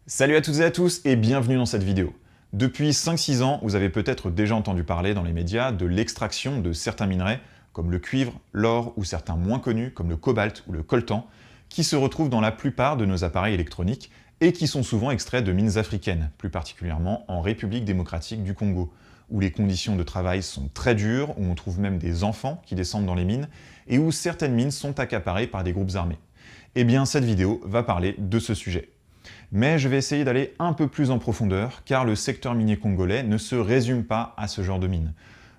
Salut à toutes et à tous et bienvenue dans cette vidéo. Depuis 5-6 ans, vous avez peut-être déjà entendu parler dans les médias de l'extraction de certains minerais comme le cuivre, l'or ou certains moins connus comme le cobalt ou le coltan qui se retrouvent dans la plupart de nos appareils électroniques et qui sont souvent extraits de mines africaines, plus particulièrement en République démocratique du Congo, où les conditions de travail sont très dures, où on trouve même des enfants qui descendent dans les mines et où certaines mines sont accaparées par des groupes armés. Eh bien, cette vidéo va parler de ce sujet. Mais je vais essayer d'aller un peu plus en profondeur, car le secteur minier congolais ne se résume pas à ce genre de mine.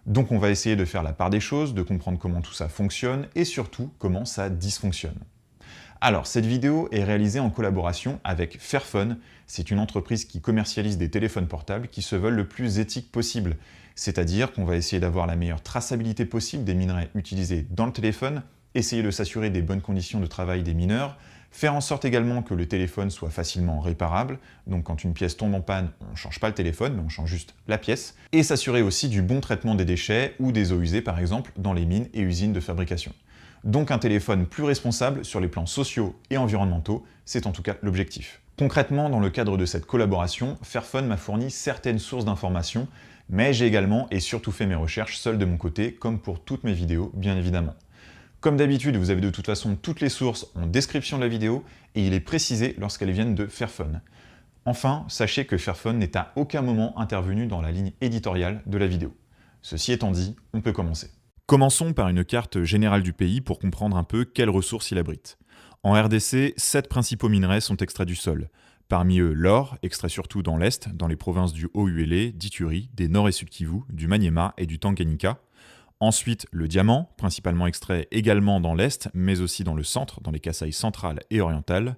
Donc on va essayer de faire la part des choses, de comprendre comment tout ça fonctionne, et surtout comment ça dysfonctionne. Alors, cette vidéo est réalisée en collaboration avec Fairphone. C'est une entreprise qui commercialise des téléphones portables qui se veulent le plus éthique possible. C'est-à-dire qu'on va essayer d'avoir la meilleure traçabilité possible des minerais utilisés dans le téléphone, essayer de s'assurer des bonnes conditions de travail des mineurs, faire en sorte également que le téléphone soit facilement réparable, donc quand une pièce tombe en panne, on ne change pas le téléphone, mais on change juste la pièce, et s'assurer aussi du bon traitement des déchets ou des eaux usées par exemple dans les mines et usines de fabrication. Donc un téléphone plus responsable sur les plans sociaux et environnementaux, c'est en tout cas l'objectif. Concrètement, dans le cadre de cette collaboration, Fairphone m'a fourni certaines sources d'informations, mais j'ai également et surtout fait mes recherches seul de mon côté, comme pour toutes mes vidéos bien évidemment. Comme d'habitude, vous avez de toute façon toutes les sources en description de la vidéo et il est précisé lorsqu'elles viennent de Fairphone. Enfin, sachez que Fairphone n'est à aucun moment intervenu dans la ligne éditoriale de la vidéo. Ceci étant dit, on peut commencer. Commençons par une carte générale du pays pour comprendre un peu quelles ressources il abrite. En RDC, 7 principaux minerais sont extraits du sol. Parmi eux, l'or, extrait surtout dans l'Est, dans les provinces du Haut-Uélé, d'Ituri, des Nord et Sud-Kivu, du Maniema et du Tanganyika. Ensuite, le diamant, principalement extrait également dans l'Est, mais aussi dans le centre, dans les Kasaï centrales et orientales.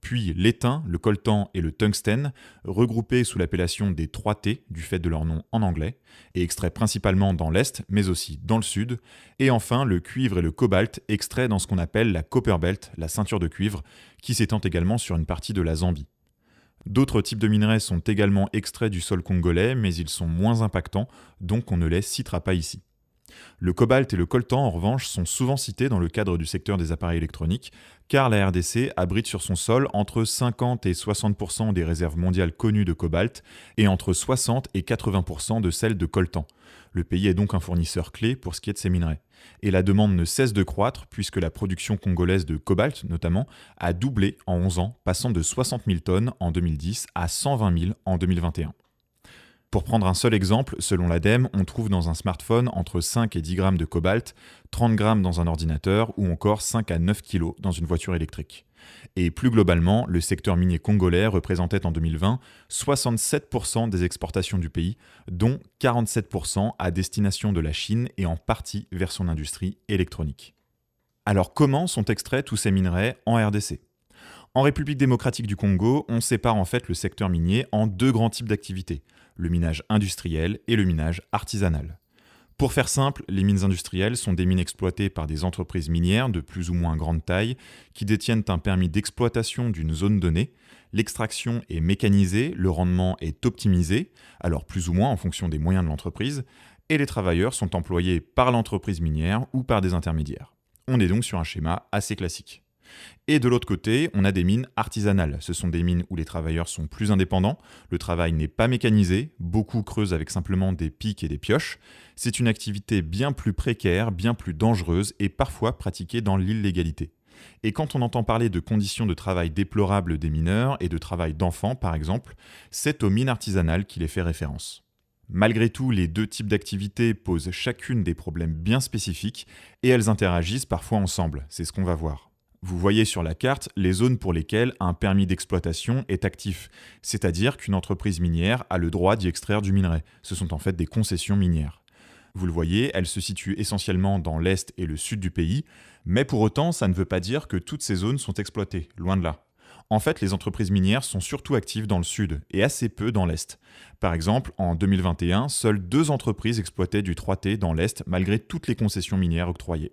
Puis l'étain, le coltan et le tungstène, regroupés sous l'appellation des 3T, du fait de leur nom en anglais, et extraits principalement dans l'Est, mais aussi dans le Sud. Et enfin, le cuivre et le cobalt, extraits dans ce qu'on appelle la Copper Belt, la ceinture de cuivre, qui s'étend également sur une partie de la Zambie. D'autres types de minerais sont également extraits du sol congolais, mais ils sont moins impactants, donc on ne les citera pas ici. Le cobalt et le coltan, en revanche, sont souvent cités dans le cadre du secteur des appareils électroniques, car la RDC abrite sur son sol entre 50 et 60% des réserves mondiales connues de cobalt et entre 60 et 80% de celles de coltan. Le pays est donc un fournisseur clé pour ce qui est de ces minerais. Et la demande ne cesse de croître puisque la production congolaise de cobalt, notamment, a doublé en 11 ans, passant de 60 000 tonnes en 2010 à 120 000 en 2021. Pour prendre un seul exemple, selon l'ADEME, on trouve dans un smartphone entre 5 et 10 grammes de cobalt, 30 grammes dans un ordinateur ou encore 5 à 9 kilos dans une voiture électrique. Et plus globalement, le secteur minier congolais représentait en 2020 67% des exportations du pays, dont 47% à destination de la Chine et en partie vers son industrie électronique. Alors comment sont extraits tous ces minerais en RDC ? En République démocratique du Congo, on sépare en fait le secteur minier en deux grands types d'activités, le minage industriel et le minage artisanal. Pour faire simple, les mines industrielles sont des mines exploitées par des entreprises minières de plus ou moins grande taille qui détiennent un permis d'exploitation d'une zone donnée. L'extraction est mécanisée, le rendement est optimisé, alors plus ou moins en fonction des moyens de l'entreprise, et les travailleurs sont employés par l'entreprise minière ou par des intermédiaires. On est donc sur un schéma assez classique. Et de l'autre côté, on a des mines artisanales. Ce sont des mines où les travailleurs sont plus indépendants, le travail n'est pas mécanisé, beaucoup creusent avec simplement des pics et des pioches. C'est une activité bien plus précaire, bien plus dangereuse et parfois pratiquée dans l'illégalité. Et quand on entend parler de conditions de travail déplorables des mineurs et de travail d'enfants par exemple, c'est aux mines artisanales qu'il est fait référence. Malgré tout, les deux types d'activités posent chacune des problèmes bien spécifiques et elles interagissent parfois ensemble, c'est ce qu'on va voir. Vous voyez sur la carte les zones pour lesquelles un permis d'exploitation est actif, c'est-à-dire qu'une entreprise minière a le droit d'y extraire du minerai. Ce sont en fait des concessions minières. Vous le voyez, elles se situent essentiellement dans l'est et le sud du pays, mais pour autant, ça ne veut pas dire que toutes ces zones sont exploitées, loin de là. En fait, les entreprises minières sont surtout actives dans le sud et assez peu dans l'est. Par exemple, en 2021, seules 2 entreprises exploitaient du 3T dans l'est malgré toutes les concessions minières octroyées.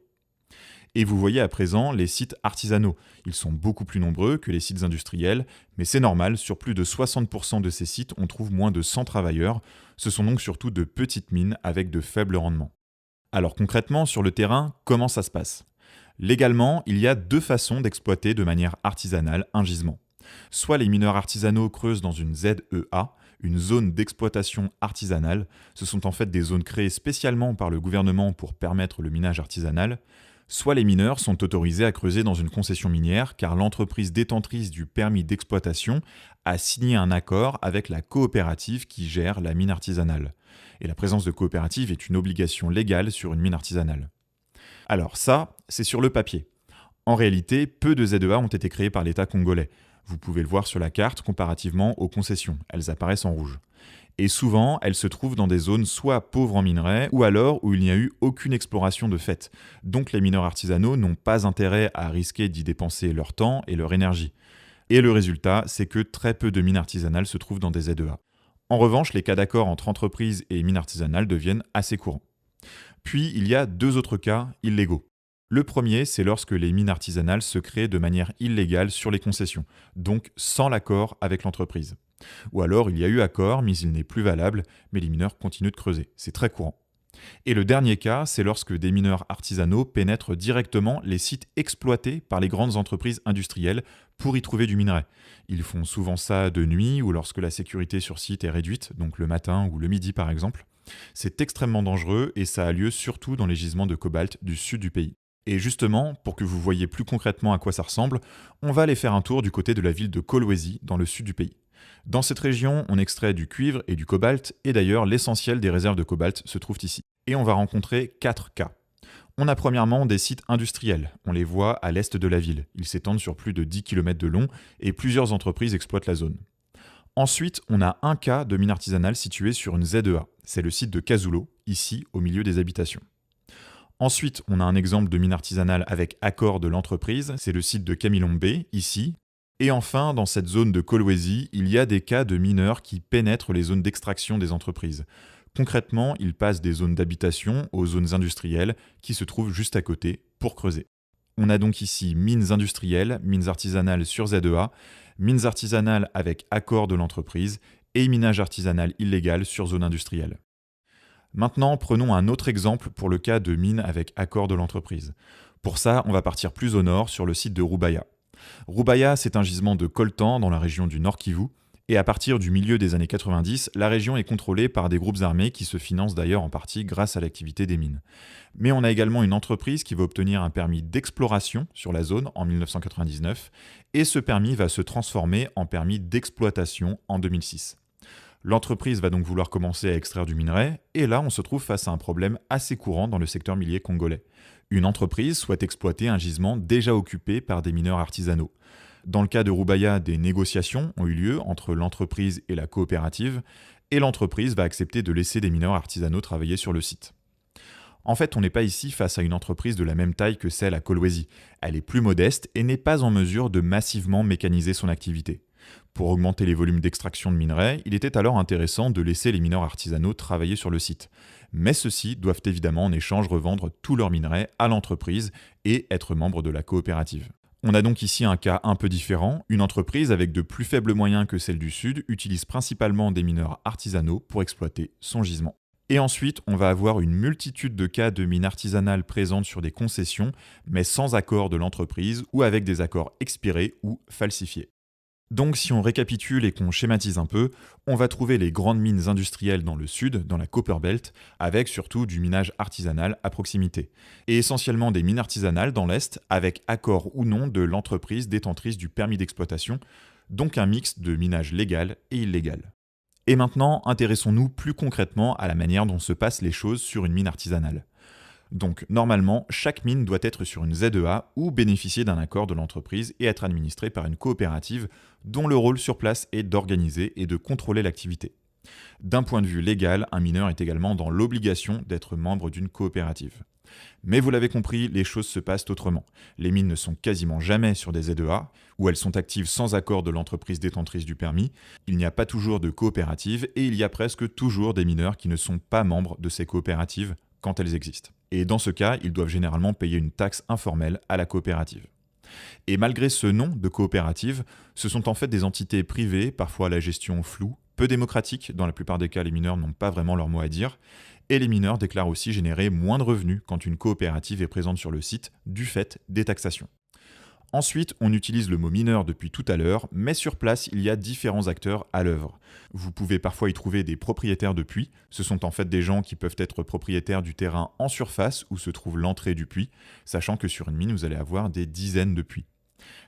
Et vous voyez à présent les sites artisanaux. Ils sont beaucoup plus nombreux que les sites industriels, mais c'est normal, sur plus de 60% de ces sites, on trouve moins de 100 travailleurs. Ce sont donc surtout de petites mines avec de faibles rendements. Alors concrètement, sur le terrain, comment ça se passe ? Légalement, il y a 2 façons d'exploiter de manière artisanale un gisement. Soit les mineurs artisanaux creusent dans une ZEA, une zone d'exploitation artisanale. Ce sont en fait des zones créées spécialement par le gouvernement pour permettre le minage artisanal. Soit les mineurs sont autorisés à creuser dans une concession minière car l'entreprise détentrice du permis d'exploitation a signé un accord avec la coopérative qui gère la mine artisanale. Et la présence de coopérative est une obligation légale sur une mine artisanale. Alors ça, c'est sur le papier. En réalité, peu de ZEA ont été créés par l'État congolais. Vous pouvez le voir sur la carte comparativement aux concessions, elles apparaissent en rouge. Et souvent, elles se trouvent dans des zones soit pauvres en minerais, ou alors où il n'y a eu aucune exploration de fait. Donc les mineurs artisanaux n'ont pas intérêt à risquer d'y dépenser leur temps et leur énergie. Et le résultat, c'est que très peu de mines artisanales se trouvent dans des ZEA. En revanche, les cas d'accord entre entreprises et mines artisanales deviennent assez courants. Puis, il y a deux autres cas illégaux. Le premier, c'est lorsque les mines artisanales se créent de manière illégale sur les concessions, donc sans l'accord avec l'entreprise. Ou alors, il y a eu accord, mais il n'est plus valable, mais les mineurs continuent de creuser. C'est très courant. Et le dernier cas, c'est lorsque des mineurs artisanaux pénètrent directement les sites exploités par les grandes entreprises industrielles pour y trouver du minerai. Ils font souvent ça de nuit ou lorsque la sécurité sur site est réduite, donc le matin ou le midi par exemple. C'est extrêmement dangereux et ça a lieu surtout dans les gisements de cobalt du sud du pays. Et justement, pour que vous voyez plus concrètement à quoi ça ressemble, on va aller faire un tour du côté de la ville de Kolwezi, dans le sud du pays. Dans cette région, on extrait du cuivre et du cobalt, et d'ailleurs l'essentiel des réserves de cobalt se trouvent ici. Et on va rencontrer 4 cas. On a premièrement des sites industriels, on les voit à l'est de la ville. Ils s'étendent sur plus de 10 km de long et plusieurs entreprises exploitent la zone. Ensuite, on a un cas de mine artisanale situé sur une ZEA, c'est le site de Kazulo, ici au milieu des habitations. Ensuite, on a un exemple de mine artisanale avec accord de l'entreprise, c'est le site de Kamilombe, ici. Et enfin, dans cette zone de Kolwezi, il y a des cas de mineurs qui pénètrent les zones d'extraction des entreprises. Concrètement, ils passent des zones d'habitation aux zones industrielles qui se trouvent juste à côté pour creuser. On a donc ici mines industrielles, mines artisanales sur ZEA, mines artisanales avec accord de l'entreprise et minage artisanal illégal sur zone industrielle. Maintenant, prenons un autre exemple pour le cas de mines avec accord de l'entreprise. Pour ça, on va partir plus au nord sur le site de Rubaya. Rubaya, c'est un gisement de coltan dans la région du Nord Kivu, et à partir du milieu des années 90, la région est contrôlée par des groupes armés qui se financent d'ailleurs en partie grâce à l'activité des mines. Mais on a également une entreprise qui va obtenir un permis d'exploration sur la zone en 1999, et ce permis va se transformer en permis d'exploitation en 2006. L'entreprise va donc vouloir commencer à extraire du minerai, et là on se trouve face à un problème assez courant dans le secteur minier congolais. Une entreprise souhaite exploiter un gisement déjà occupé par des mineurs artisanaux. Dans le cas de Rubaya, des négociations ont eu lieu entre l'entreprise et la coopérative, et l'entreprise va accepter de laisser des mineurs artisanaux travailler sur le site. En fait, on n'est pas ici face à une entreprise de la même taille que celle à Kolwezi. Elle est plus modeste et n'est pas en mesure de massivement mécaniser son activité. Pour augmenter les volumes d'extraction de minerais, il était alors intéressant de laisser les mineurs artisanaux travailler sur le site. Mais ceux-ci doivent évidemment en échange revendre tous leurs minerais à l'entreprise et être membres de la coopérative. On a donc ici un cas un peu différent. Une entreprise avec de plus faibles moyens que celle du Sud utilise principalement des mineurs artisanaux pour exploiter son gisement. Et ensuite, on va avoir une multitude de cas de mines artisanales présentes sur des concessions, mais sans accord de l'entreprise ou avec des accords expirés ou falsifiés. Donc si on récapitule et qu'on schématise un peu, on va trouver les grandes mines industrielles dans le sud, dans la Copper Belt, avec surtout du minage artisanal à proximité. Et essentiellement des mines artisanales dans l'est, avec accord ou non de l'entreprise détentrice du permis d'exploitation, donc un mix de minage légal et illégal. Et maintenant, intéressons-nous plus concrètement à la manière dont se passent les choses sur une mine artisanale. Donc, normalement, chaque mine doit être sur une ZEA ou bénéficier d'un accord de l'entreprise et être administrée par une coopérative dont le rôle sur place est d'organiser et de contrôler l'activité. D'un point de vue légal, un mineur est également dans l'obligation d'être membre d'une coopérative. Mais vous l'avez compris, les choses se passent autrement. Les mines ne sont quasiment jamais sur des ZEA, où elles sont actives sans accord de l'entreprise détentrice du permis, il n'y a pas toujours de coopérative et il y a presque toujours des mineurs qui ne sont pas membres de ces coopératives quand elles existent. Et dans ce cas, ils doivent généralement payer une taxe informelle à la coopérative. Et malgré ce nom de coopérative, ce sont en fait des entités privées, parfois à la gestion floue, peu démocratique, dans la plupart des cas les mineurs n'ont pas vraiment leur mot à dire, et les mineurs déclarent aussi générer moins de revenus quand une coopérative est présente sur le site du fait des taxations. Ensuite, on utilise le mot mineur depuis tout à l'heure, mais sur place, il y a différents acteurs à l'œuvre. Vous pouvez parfois y trouver des propriétaires de puits. Ce sont en fait des gens qui peuvent être propriétaires du terrain en surface où se trouve l'entrée du puits, sachant que sur une mine, vous allez avoir des dizaines de puits.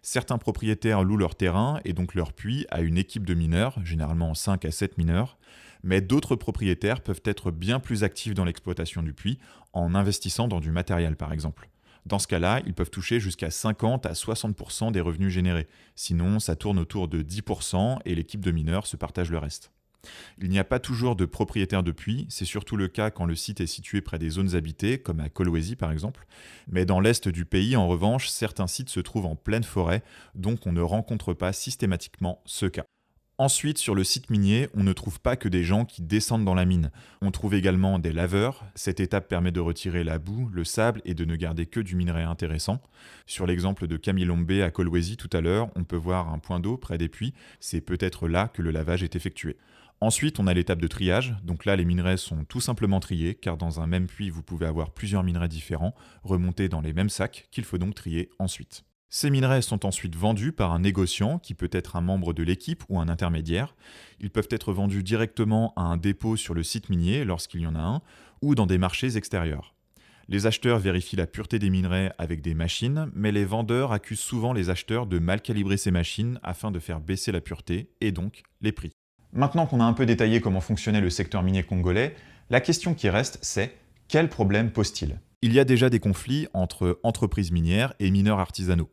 Certains propriétaires louent leur terrain et donc leur puits à une équipe de mineurs, généralement 5 à 7 mineurs, mais d'autres propriétaires peuvent être bien plus actifs dans l'exploitation du puits en investissant dans du matériel par exemple. Dans ce cas-là, ils peuvent toucher jusqu'à 50 à 60% des revenus générés. Sinon, ça tourne autour de 10% et l'équipe de mineurs se partage le reste. Il n'y a pas toujours de propriétaires de puits, c'est surtout le cas quand le site est situé près des zones habitées, comme à Kolwezi par exemple. Mais dans l'est du pays, en revanche, certains sites se trouvent en pleine forêt, donc on ne rencontre pas systématiquement ce cas. Ensuite, sur le site minier, on ne trouve pas que des gens qui descendent dans la mine. On trouve également des laveurs. Cette étape permet de retirer la boue, le sable et de ne garder que du minerai intéressant. Sur l'exemple de Kamilombe à Kolwezi tout à l'heure, on peut voir un point d'eau près des puits. C'est peut-être là que le lavage est effectué. Ensuite, on a l'étape de triage. Donc là, les minerais sont tout simplement triés, car dans un même puits, vous pouvez avoir plusieurs minerais différents, remontés dans les mêmes sacs, qu'il faut donc trier ensuite. Ces minerais sont ensuite vendus par un négociant qui peut être un membre de l'équipe ou un intermédiaire. Ils peuvent être vendus directement à un dépôt sur le site minier lorsqu'il y en a un, ou dans des marchés extérieurs. Les acheteurs vérifient la pureté des minerais avec des machines, mais les vendeurs accusent souvent les acheteurs de mal calibrer ces machines afin de faire baisser la pureté et donc les prix. Maintenant qu'on a un peu détaillé comment fonctionnait le secteur minier congolais, la question qui reste c'est quel problème pose-t-il ? Il y a déjà des conflits entre entreprises minières et mineurs artisanaux.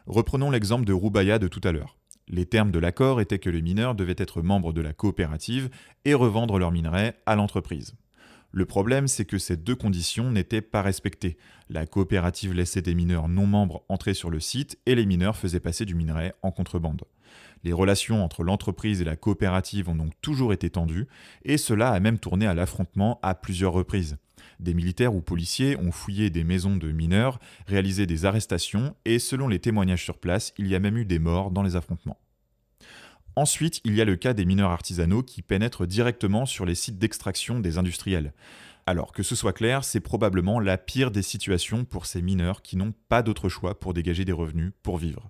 Reprenons l'exemple de Roubaya de tout à l'heure. Les termes de l'accord étaient que les mineurs devaient être membres de la coopérative et revendre leurs minerais à l'entreprise. Le problème, c'est que ces deux conditions n'étaient pas respectées. La coopérative laissait des mineurs non membres entrer sur le site et les mineurs faisaient passer du minerai en contrebande. Les relations entre l'entreprise et la coopérative ont donc toujours été tendues et cela a même tourné à l'affrontement à plusieurs reprises. Des militaires ou policiers ont fouillé des maisons de mineurs, réalisé des arrestations et selon les témoignages sur place, il y a même eu des morts dans les affrontements. Ensuite, il y a le cas des mineurs artisanaux qui pénètrent directement sur les sites d'extraction des industriels. Alors que ce soit clair, c'est probablement la pire des situations pour ces mineurs qui n'ont pas d'autre choix pour dégager des revenus pour vivre.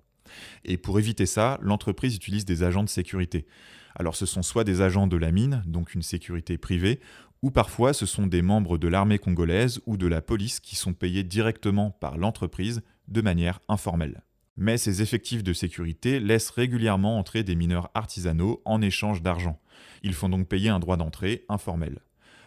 Et pour éviter ça, l'entreprise utilise des agents de sécurité. Alors ce sont soit des agents de la mine, donc une sécurité privée, ou parfois ce sont des membres de l'armée congolaise ou de la police qui sont payés directement par l'entreprise de manière informelle. Mais ces effectifs de sécurité laissent régulièrement entrer des mineurs artisanaux en échange d'argent. Ils font donc payer un droit d'entrée informel.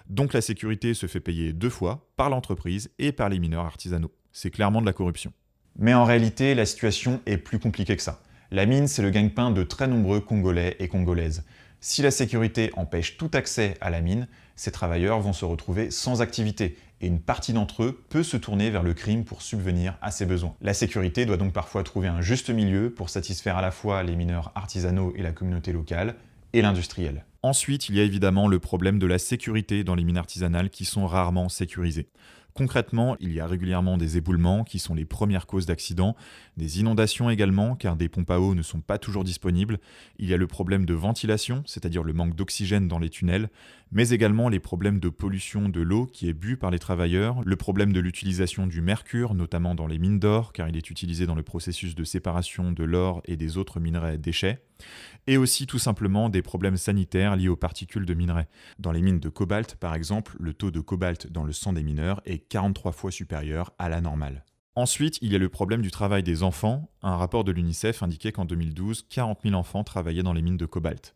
Donc la sécurité se fait payer deux fois, par l'entreprise et par les mineurs artisanaux. C'est clairement de la corruption. Mais en réalité, la situation est plus compliquée que ça. La mine, c'est le gagne-pain de très nombreux Congolais et Congolaises. Si la sécurité empêche tout accès à la mine, ces travailleurs vont se retrouver sans activité et une partie d'entre eux peut se tourner vers le crime pour subvenir à ses besoins. La sécurité doit donc parfois trouver un juste milieu pour satisfaire à la fois les mineurs artisanaux et la communauté locale et l'industriel. Ensuite, il y a évidemment le problème de la sécurité dans les mines artisanales qui sont rarement sécurisées. Concrètement, il y a régulièrement des éboulements qui sont les premières causes d'accidents, des inondations également car des pompes à eau ne sont pas toujours disponibles, il y a le problème de ventilation, c'est-à-dire le manque d'oxygène dans les tunnels, mais également les problèmes de pollution de l'eau qui est bue par les travailleurs, le problème de l'utilisation du mercure, notamment dans les mines d'or car il est utilisé dans le processus de séparation de l'or et des autres minerais déchets, et aussi tout simplement des problèmes sanitaires liés aux particules de minerais. Dans les mines de cobalt, par exemple, le taux de cobalt dans le sang des mineurs est 43 fois supérieur à la normale. Ensuite, il y a le problème du travail des enfants. Un rapport de l'UNICEF indiquait qu'en 2012, 40 000 enfants travaillaient dans les mines de cobalt.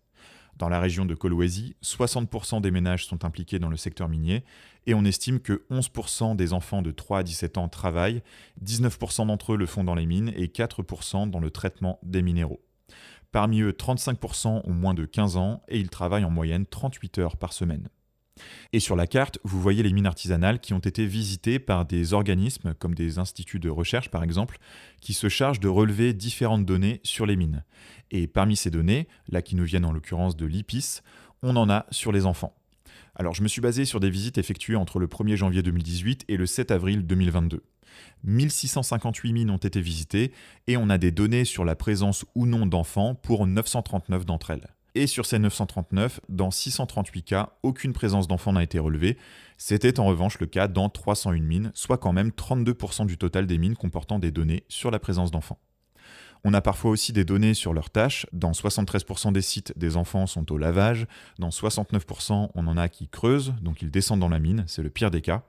Dans la région de Kolwezi, 60% des ménages sont impliqués dans le secteur minier et on estime que 11% des enfants de 3 à 17 ans travaillent, 19% d'entre eux le font dans les mines et 4% dans le traitement des minéraux. Parmi eux, 35% ont moins de 15 ans et ils travaillent en moyenne 38 heures par semaine. Et sur la carte, vous voyez les mines artisanales qui ont été visitées par des organismes comme des instituts de recherche par exemple, qui se chargent de relever différentes données sur les mines. Et parmi ces données, là qui nous viennent en l'occurrence de l'IPIS, on en a sur les enfants. Alors je me suis basé sur des visites effectuées entre le 1er janvier 2018 et le 7 avril 2022. 1658 mines ont été visitées et on a des données sur la présence ou non d'enfants pour 939 d'entre elles. Et sur ces 939, dans 638 cas, aucune présence d'enfants n'a été relevée. C'était en revanche le cas dans 301 mines, soit quand même 32% du total des mines comportant des données sur la présence d'enfants. On a parfois aussi des données sur leurs tâches. Dans 73% des sites, des enfants sont au lavage. Dans 69%, on en a qui creusent, donc ils descendent dans la mine, c'est le pire des cas.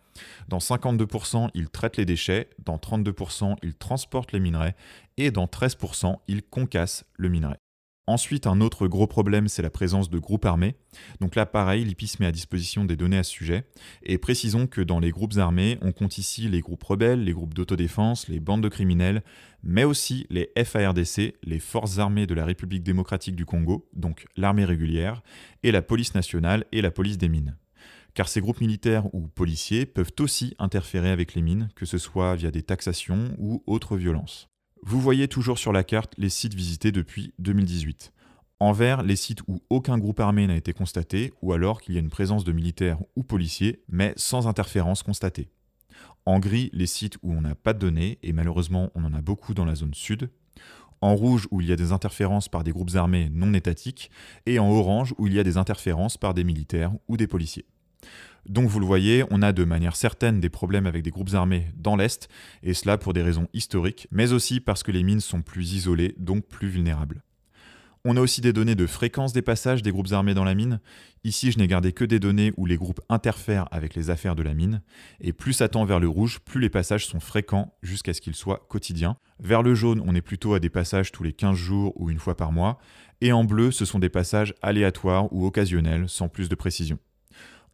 Dans 52%, ils traitent les déchets. Dans 32%, ils transportent les minerais. Et dans 13%, ils concassent le minerai. Ensuite, un autre gros problème, c'est la présence de groupes armés. Donc là, pareil, l'IPIS met à disposition des données à ce sujet. Et précisons que dans les groupes armés, on compte ici les groupes rebelles, les groupes d'autodéfense, les bandes de criminels, mais aussi les FARDC, les Forces armées de la République démocratique du Congo, donc l'armée régulière, et la police nationale et la police des mines. Car ces groupes militaires ou policiers peuvent aussi interférer avec les mines, que ce soit via des taxations ou autres violences. Vous voyez toujours sur la carte les sites visités depuis 2018. En vert, les sites où aucun groupe armé n'a été constaté, ou alors qu'il y a une présence de militaires ou policiers, mais sans interférence constatée. En gris, les sites où on n'a pas de données, et malheureusement on en a beaucoup dans la zone sud. En rouge, où il y a des interférences par des groupes armés non étatiques, et en orange, où il y a des interférences par des militaires ou des policiers. Donc vous le voyez, on a de manière certaine des problèmes avec des groupes armés dans l'Est, et cela pour des raisons historiques, mais aussi parce que les mines sont plus isolées, donc plus vulnérables. On a aussi des données de fréquence des passages des groupes armés dans la mine. Ici, je n'ai gardé que des données où les groupes interfèrent avec les affaires de la mine, et plus ça tend vers le rouge, plus les passages sont fréquents jusqu'à ce qu'ils soient quotidiens. Vers le jaune, on est plutôt à des passages tous les 15 jours ou une fois par mois, et en bleu, ce sont des passages aléatoires ou occasionnels, sans plus de précision.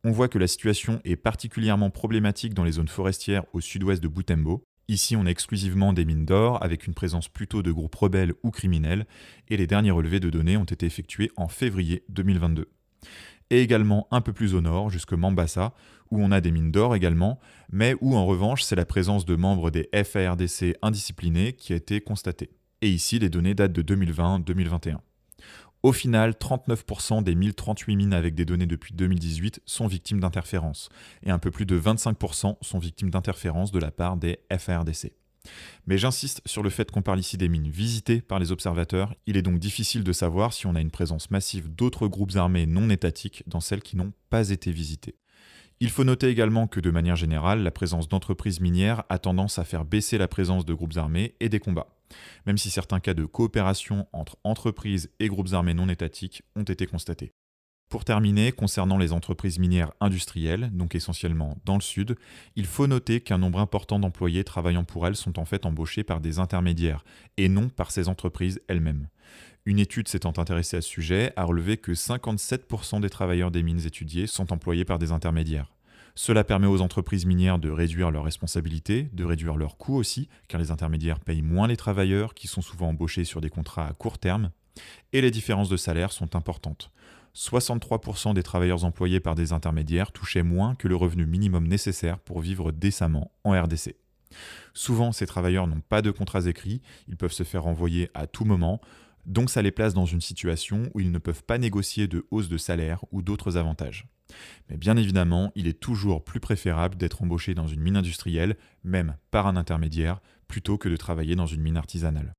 On voit que la situation est particulièrement problématique dans les zones forestières au sud-ouest de Butembo. Ici, on a exclusivement des mines d'or, avec une présence plutôt de groupes rebelles ou criminels, et les derniers relevés de données ont été effectués en février 2022. Et également un peu plus au nord, jusque Mambasa, où on a des mines d'or également, mais où en revanche, c'est la présence de membres des FARDC indisciplinés qui a été constatée. Et ici, les données datent de 2020-2021. Au final, 39% des 1038 mines avec des données depuis 2018 sont victimes d'interférences, et un peu plus de 25% sont victimes d'interférences de la part des FARDC. Mais j'insiste sur le fait qu'on parle ici des mines visitées par les observateurs, il est donc difficile de savoir si on a une présence massive d'autres groupes armés non étatiques dans celles qui n'ont pas été visitées. Il faut noter également que de manière générale, la présence d'entreprises minières a tendance à faire baisser la présence de groupes armés et des combats, même si certains cas de coopération entre entreprises et groupes armés non étatiques ont été constatés. Pour terminer, concernant les entreprises minières industrielles, donc essentiellement dans le sud, il faut noter qu'un nombre important d'employés travaillant pour elles sont en fait embauchés par des intermédiaires, et non par ces entreprises elles-mêmes. Une étude s'étant intéressée à ce sujet a relevé que 57% des travailleurs des mines étudiées sont employés par des intermédiaires. Cela permet aux entreprises minières de réduire leurs responsabilités, de réduire leurs coûts aussi, car les intermédiaires payent moins les travailleurs qui sont souvent embauchés sur des contrats à court terme, et les différences de salaire sont importantes. 63% des travailleurs employés par des intermédiaires touchaient moins que le revenu minimum nécessaire pour vivre décemment en RDC. Souvent, ces travailleurs n'ont pas de contrats écrits, ils peuvent se faire renvoyer à tout moment, donc ça les place dans une situation où ils ne peuvent pas négocier de hausse de salaire ou d'autres avantages. Mais bien évidemment, il est toujours plus préférable d'être embauché dans une mine industrielle, même par un intermédiaire, plutôt que de travailler dans une mine artisanale.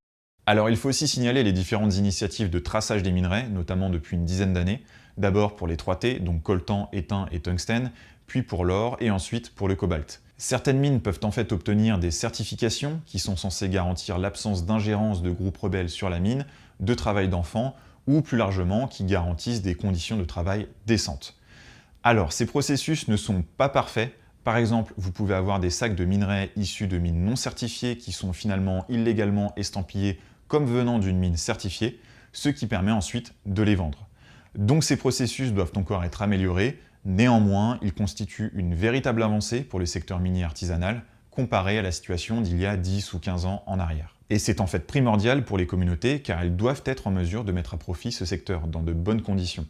Alors il faut aussi signaler les différentes initiatives de traçage des minerais, notamment depuis une dizaine d'années. D'abord pour les 3T, donc coltan, étain et tungstène, puis pour l'or et ensuite pour le cobalt. Certaines mines peuvent en fait obtenir des certifications qui sont censées garantir l'absence d'ingérence de groupes rebelles sur la mine, de travail d'enfants ou plus largement qui garantissent des conditions de travail décentes. Alors ces processus ne sont pas parfaits. Par exemple, vous pouvez avoir des sacs de minerais issus de mines non certifiées qui sont finalement illégalement estampillés comme venant d'une mine certifiée, ce qui permet ensuite de les vendre. Donc ces processus doivent encore être améliorés, néanmoins ils constituent une véritable avancée pour le secteur minier artisanal comparé à la situation d'il y a 10 ou 15 ans en arrière. Et c'est en fait primordial pour les communautés car elles doivent être en mesure de mettre à profit ce secteur dans de bonnes conditions.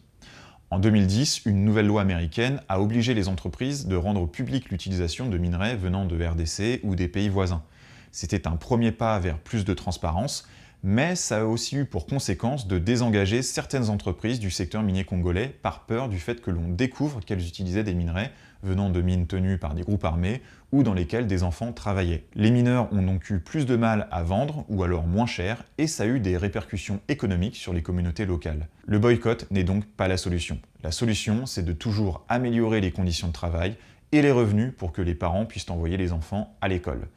En 2010, une nouvelle loi américaine a obligé les entreprises de rendre publique l'utilisation de minerais venant de RDC ou des pays voisins. C'était un premier pas vers plus de transparence, mais ça a aussi eu pour conséquence de désengager certaines entreprises du secteur minier congolais par peur du fait que l'on découvre qu'elles utilisaient des minerais venant de mines tenues par des groupes armés ou dans lesquelles des enfants travaillaient. Les mineurs ont donc eu plus de mal à vendre ou alors moins cher et ça a eu des répercussions économiques sur les communautés locales. Le boycott n'est donc pas la solution. La solution, c'est de toujours améliorer les conditions de travail et les revenus pour que les parents puissent envoyer les enfants à l'école.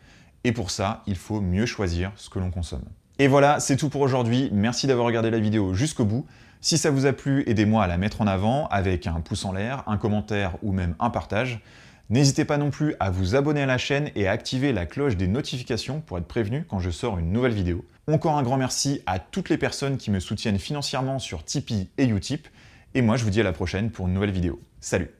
Et pour ça, il faut mieux choisir ce que l'on consomme. Et voilà, c'est tout pour aujourd'hui. Merci d'avoir regardé la vidéo jusqu'au bout. Si ça vous a plu, aidez-moi à la mettre en avant avec un pouce en l'air, un commentaire ou même un partage. N'hésitez pas non plus à vous abonner à la chaîne et à activer la cloche des notifications pour être prévenu quand je sors une nouvelle vidéo. Encore un grand merci à toutes les personnes qui me soutiennent financièrement sur Tipeee et Utip. Et moi, je vous dis à la prochaine pour une nouvelle vidéo. Salut!